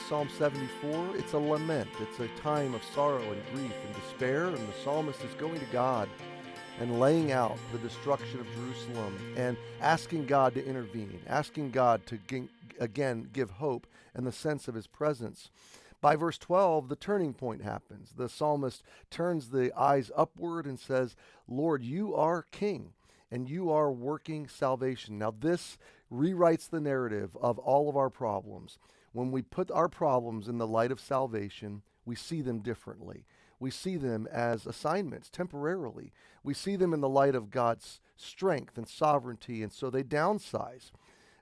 Psalm 74, it's a lament. It's a time of sorrow and grief and despair, and the psalmist is going to God and laying out the destruction of Jerusalem and asking God to intervene, asking God to again give hope and the sense of his presence. By verse 12, the turning point happens. The psalmist turns the eyes upward and says, Lord, you are king and you are working salvation. Now this rewrites the narrative of all of our problems. When we put our problems in the light of salvation, we see them differently. We see them as assignments temporarily. We see them in the light of God's strength and sovereignty, and so they downsize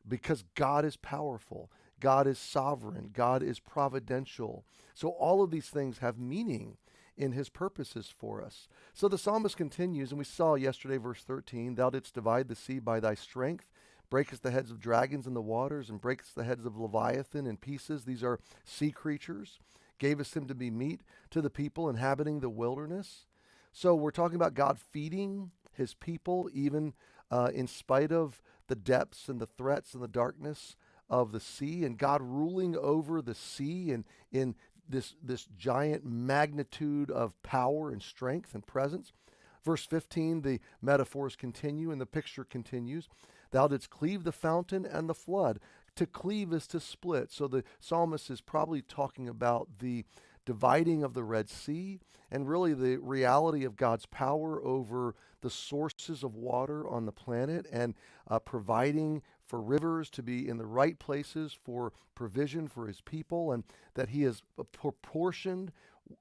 because God is powerful. God is sovereign. God is providential. So all of these things have meaning in his purposes for us. So the psalmist continues, and we saw yesterday, verse 13, thou didst divide the sea by thy strength, breakest the heads of dragons in the waters, and breakest the heads of Leviathan in pieces. These are sea creatures. Gavest him to be meat to the people inhabiting the wilderness. So we're talking about God feeding his people, even in spite of the depths and the threats and the darkness of the sea, and God ruling over the sea and in this giant magnitude of power and strength and presence. Verse 15, the metaphors continue and the picture continues. Thou didst cleave the fountain and the flood. To cleave is to split. So the psalmist is probably talking about the dividing of the Red Sea and really the reality of God's power over the sources of water on the planet and providing for rivers to be in the right places for provision for his people, and that he has proportioned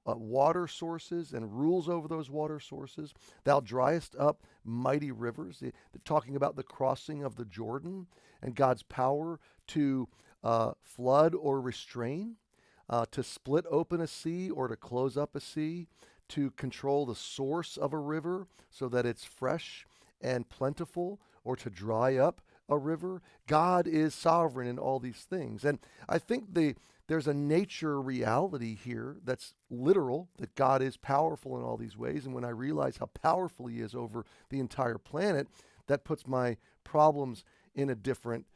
water sources and rules over those water sources. Thou driest up mighty rivers, talking about the crossing of the Jordan and God's power to flood or restrain, to split open a sea or to close up a sea, to control the source of a river so that it's fresh and plentiful, or to dry up a river. God is sovereign in all these things. And I think there's a nature reality here that's literal, that God is powerful in all these ways. And when I realize how powerful he is over the entire planet, that puts my problems in a different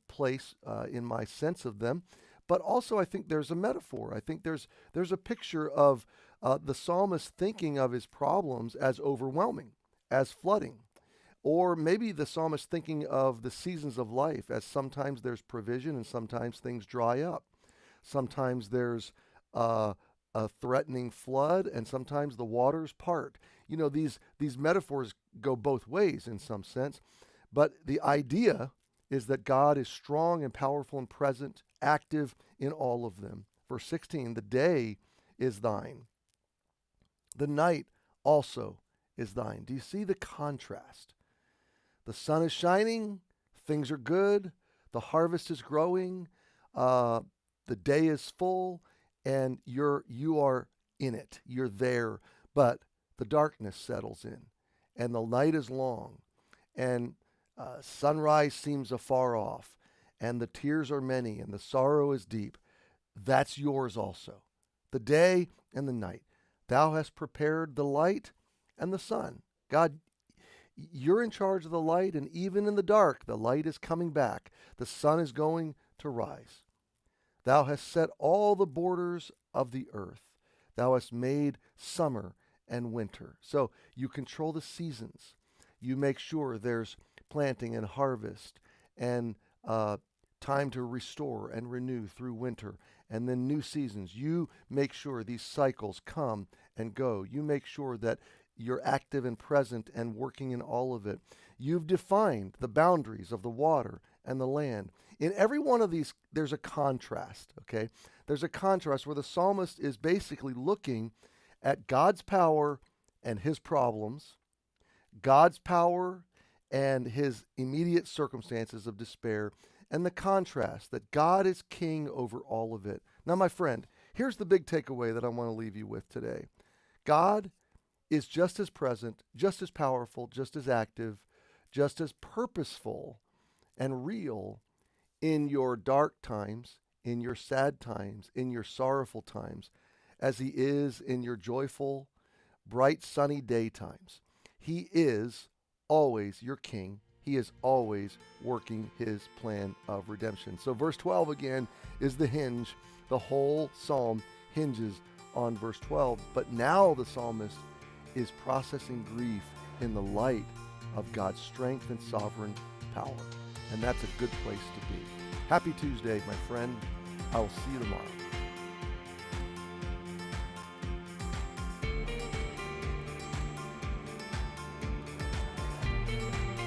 place in my sense of them. But also I think there's a metaphor. I think there's a picture of the psalmist thinking of his problems as overwhelming, as flooding. Or maybe the psalmist thinking of the seasons of life as sometimes there's provision and sometimes things dry up. Sometimes there's a threatening flood and sometimes the waters part. You know, these metaphors go both ways in some sense. But the idea is that God is strong and powerful and present, active in all of them. Verse 16, the day is thine. The night also is thine. Do you see the contrast? The sun is shining, things are good, the harvest is growing, the day is full, and you are in it. You're there, but the darkness settles in, and the night is long, and sunrise seems afar off, and the tears are many, and the sorrow is deep. That's yours also, the day and the night. Thou hast prepared the light and the sun. God, you're in charge of the light, and even in the dark, the light is coming back. The sun is going to rise. Thou hast set all the borders of the earth. Thou hast made summer and winter. So you control the seasons. You make sure there's planting and harvest and time to restore and renew through winter, and then new seasons. You make sure these cycles come and go. You make sure that you're active and present and working in all of it. You've defined the boundaries of the water and the land. In every one of these, there's a contrast, okay? There's a contrast where the psalmist is basically looking at God's power and his problems, God's power and his immediate circumstances of despair, and the contrast that God is king over all of it. Now, my friend, here's the big takeaway that I want to leave you with today. God is just as present, just as powerful, just as active, just as purposeful and real in your dark times, in your sad times, in your sorrowful times, as he is in your joyful, bright, sunny day times. He is always your king. He is always working his plan of redemption. So verse 12 again is the hinge. The whole psalm hinges on verse 12. But now the psalmist is processing grief in the light of God's strength and sovereign power. And that's a good place to be. Happy Tuesday, my friend. I will see you tomorrow.